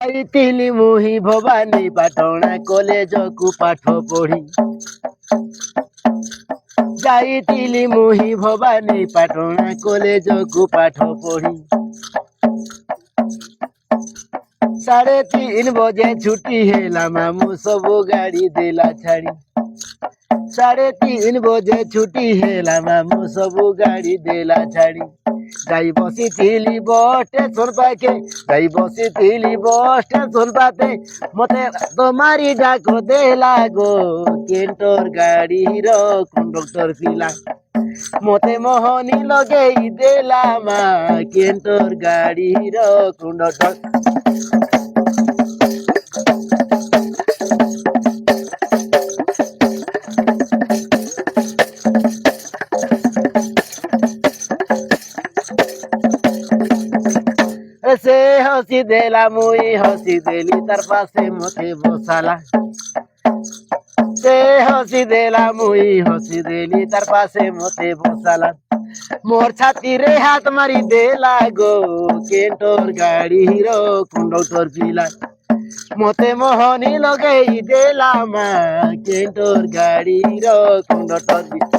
ଯାଇଥିଲି ମୁହିଁ ଭବାନୀ ପାଟଣା କଲେଜକୁ ପାଠ ପଢି। ଯାଇଥିଲି ମୁହିଁ ଭବାନୀ ପାଟଣା କଲେଜକୁ ପାଠ ପଢି। 3:30 ବଜେ ଛୁଟି ହେଲା ମାମୁଁ ସବୁ ଗାଡି ଦେଲା ଛାଡି। 3:30 ବଜେ ଛୁଟି ହେଲା ମାମୁଁ ସବୁ ଗାଡି ଦେଲା ଛାଡି। ଯାଇ ବସିଥିଲି ବସ୍ ଷ୍ଟେସନ ପାଖେ, ଯାଇ ବସିଥିଲି ବସ୍ ଷ୍ଟେସନ ପାଖେ। ମତେ ତମାରି ଡାକ ଦେଲା ଗୋ କେଣ୍ଟର ଗାଡିର କଣ୍ଡକ୍ଟର ପିଲା। ମତେ ମୋହନି ଲଗେଇ ଦେଲା ମା କେଣ୍ଟର ଗାଡିର କଣ୍ଡକ୍ଟର। से हसी देला मुई हसी देली तार पासे मते बसाला। से हसी देला मुई हसी देली तार पासे मते बसाला। मोर छाती रे हाथ मारी देला गो केंटोर गाड़ी रो कंडक्टर पिला। मते मोहनी लगेई देला मा केंटोर गाड़ी रो कंडक्टर।